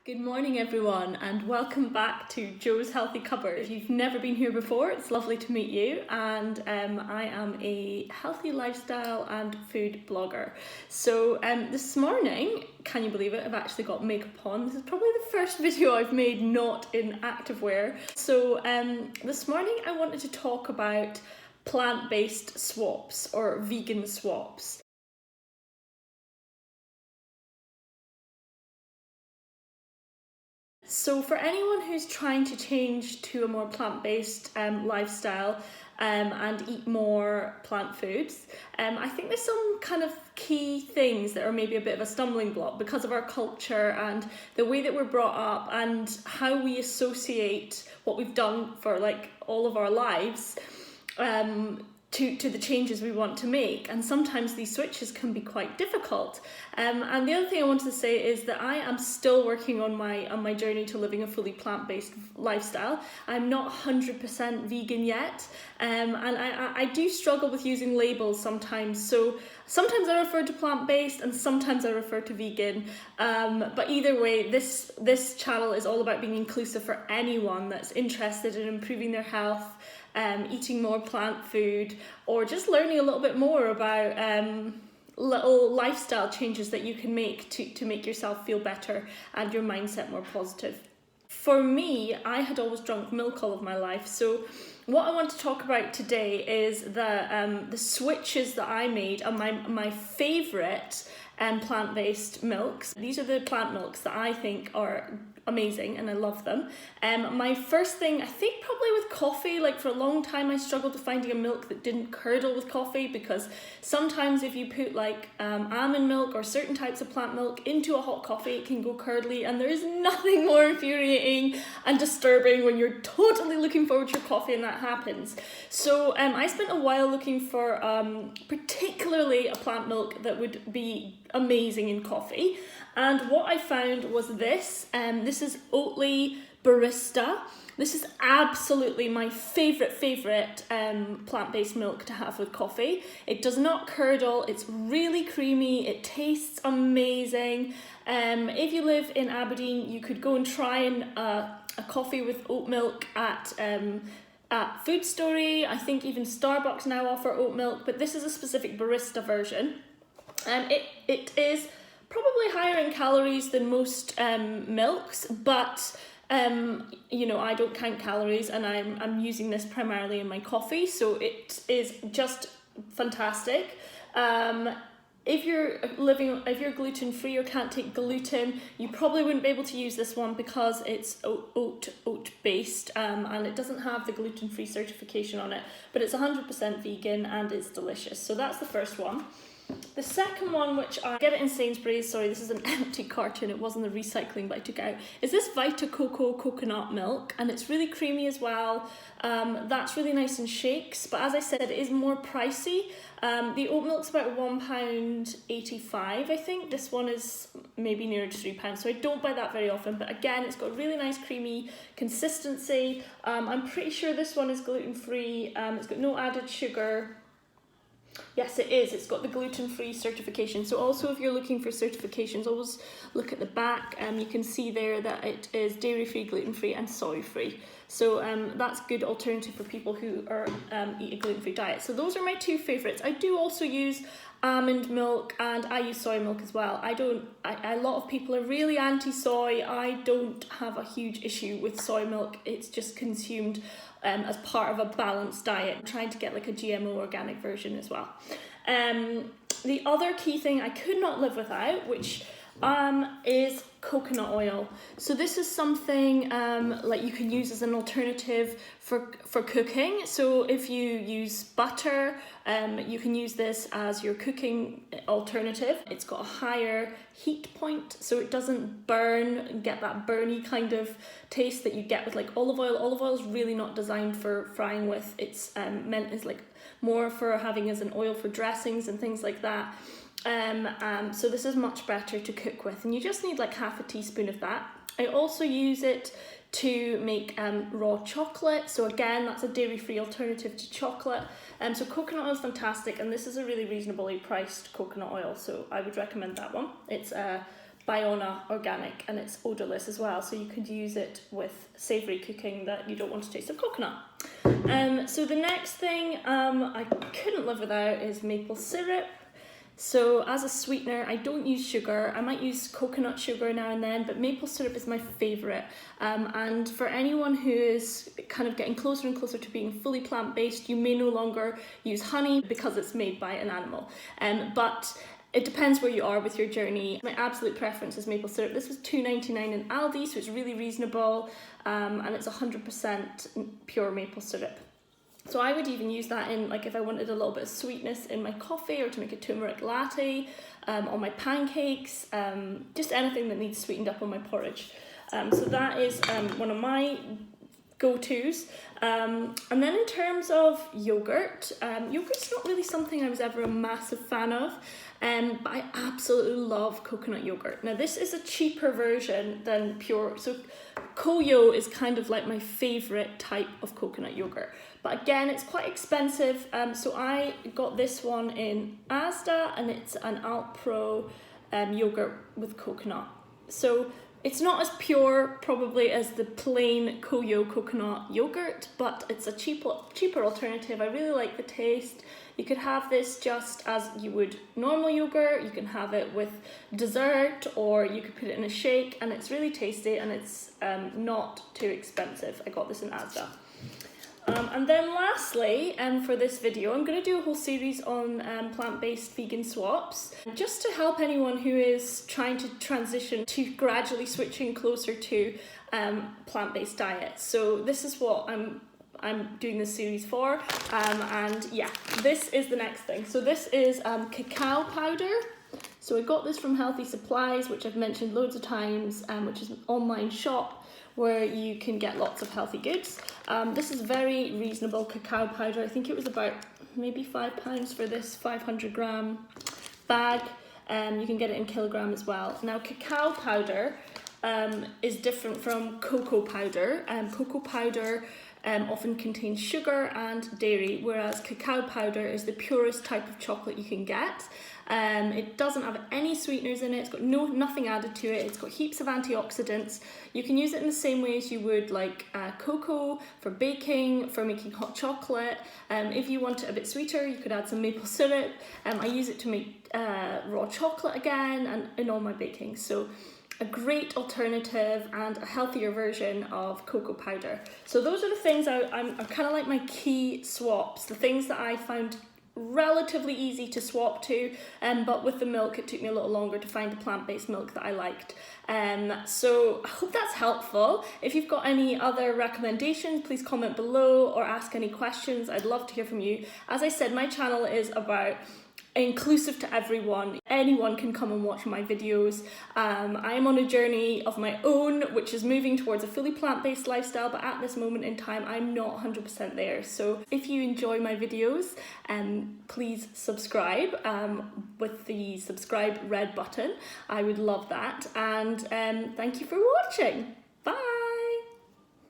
Good morning everyone and welcome back to Joe's Healthy Cupboard. If you've never been here before, it's lovely to meet you, and I am a healthy lifestyle and food blogger. So this morning, can you believe it, I've actually got makeup on. This is probably the first video I've made not in activewear. So this morning I wanted to talk about plant-based swaps or vegan swaps. So for anyone who's trying to change to a more plant-based lifestyle and eat more plant foods, I think there's some kind of key things that are maybe a bit of a stumbling block because of our culture and the way that we're brought up and how we associate what we've done for like all of our lives to the changes we want to make, and sometimes these switches can be quite difficult. And the other thing I wanted to say is that I am still working on my journey to living a fully plant-based lifestyle. I'm not 100% vegan yet, and I do struggle with using labels sometimes. So sometimes I refer to plant-based and sometimes I refer to vegan. But either way, this channel is all about being inclusive for anyone that's interested in improving their health, eating more plant food, or just learning a little bit more about little lifestyle changes that you can make to make yourself feel better and your mindset more positive. For me, I had always drunk milk all of my life, so what I want to talk about today is the switches that I made and my favourite plant-based milks. These are the plant milks that I think are amazing and I love them. My first thing, I think probably with coffee, like for a long time I struggled with finding a milk that didn't curdle with coffee, because sometimes if you put like almond milk or certain types of plant milk into a hot coffee, it can go curdly, and there is nothing more infuriating and disturbing when you're totally looking forward to your coffee and that happens. So I spent a while looking for particularly a plant milk that would be amazing in coffee, and what I found was this. This is Oatly Barista. This is absolutely my favourite plant-based milk to have with coffee. It does not curdle, it's really creamy, it tastes amazing. If you live in Aberdeen, you could go and try a coffee with oat milk at Food Story. I think even Starbucks now offer oat milk, but this is a specific barista version. It is probably higher in calories than most milks, but you know, I don't count calories, and I'm using this primarily in my coffee, so it is just fantastic. If you're gluten free or can't take gluten, you probably wouldn't be able to use this one because it's oat based, and it doesn't have the gluten free certification on it, but it's 100% vegan and it's delicious. So that's the first one. The second one, which I get it in Sainsburys, sorry, this is an empty carton, it wasn't the recycling but I took it out, is this Vita Coco coconut milk, and it's really creamy as well. That's really nice in shakes, but as I said, it is more pricey. The oat milk's about £1.85, I think. This one is maybe nearer to £3, so I don't buy that very often, but again, it's got really nice creamy consistency. I'm pretty sure this one is gluten-free. It's got no added sugar. Yes, it is. It's got the gluten-free certification. So also, if you're looking for certifications, always look at the back. You can see there that it is dairy-free, gluten-free and soy-free. So that's a good alternative for people who are eat a gluten-free diet. So those are my two favourites. I do also use almond milk, and I use soy milk as well. A lot of people are really anti-soy. I don't have a huge issue with soy milk. It's just consumed as part of a balanced diet. I'm trying to get like a GMO organic version as well. The other key thing I could not live without, which is coconut oil. So this is something like you can use as an alternative for cooking. So if you use butter, you can use this as your cooking alternative. It's got a higher heat point, so it doesn't burn, get that burny kind of taste that you get with like olive oil. Olive oil is really not designed for frying with. It's meant as like more for having as an oil for dressings and things like that. So this is much better to cook with, and you just need like half a teaspoon of that. I also use it to make raw chocolate, so again that's a dairy-free alternative to chocolate. So coconut oil is fantastic, and this is a really reasonably priced coconut oil, so I would recommend that one. It's Biona organic, and it's odorless as well, so you could use it with savoury cooking that you don't want to taste of coconut. So the next thing I couldn't live without is maple syrup. So as a sweetener, I don't use sugar. I might use coconut sugar now and then, but maple syrup is my favourite. And for anyone who is kind of getting closer and closer to being fully plant-based, you may no longer use honey because it's made by an animal. But it depends where you are with your journey. My absolute preference is maple syrup. This was $2.99 in Aldi, so it's really reasonable, and it's 100% pure maple syrup. So I would even use that in, like, if I wanted a little bit of sweetness in my coffee, or to make a turmeric latte, on my pancakes, just anything that needs sweetened up on my porridge. So that is one of my go-tos. And then in terms of yogurt, yogurt's not really something I was ever a massive fan of, but I absolutely love coconut yogurt. Now this is a cheaper version than pure, so Koyo is kind of like my favourite type of coconut yogurt, but again it's quite expensive, so I got this one in Asda, and it's an Alpro yogurt with coconut. So it's not as pure probably as the plain Koyo coconut yogurt, but it's a cheaper alternative. I really like the taste. You could have this just as you would normal yogurt, you can have it with dessert, or you could put it in a shake, and it's really tasty, and it's not too expensive. I got this in Asda. And then lastly, for this video, I'm going to do a whole series on plant-based vegan swaps, just to help anyone who is trying to transition to gradually switching closer to plant-based diets. So this is what I'm doing this series for, and yeah, this is the next thing. So this is cacao powder. So I got this from Healthy Supplies, which I've mentioned loads of times, which is an online shop where you can get lots of healthy goods. This is very reasonable cacao powder. I think it was about maybe £5 for this 500 gram bag. You can get it in kilogram as well. Now cacao powder is different from cocoa powder. Cocoa powder often contains sugar and dairy, whereas cacao powder is the purest type of chocolate you can get. It doesn't have any sweeteners in it, it's got nothing added to it, it's got heaps of antioxidants. You can use it in the same way as you would like cocoa, for baking, for making hot chocolate. If you want it a bit sweeter, you could add some maple syrup. I use it to make raw chocolate again, and in all my baking. So a great alternative and a healthier version of cocoa powder. So those are the things I'm kind of like my key swaps, the things that I found relatively easy to swap to, but with the milk it took me a little longer to find a plant-based milk that I liked. So I hope that's helpful. If you've got any other recommendations, please comment below or ask any questions. I'd love to hear from you. As I said, my channel is about inclusive to everyone. Anyone can come and watch my videos. I am on a journey of my own, which is moving towards a fully plant-based lifestyle, but at this moment in time I'm not 100% there. So if you enjoy my videos, please subscribe with the subscribe red button. I would love that, and thank you for watching. Bye.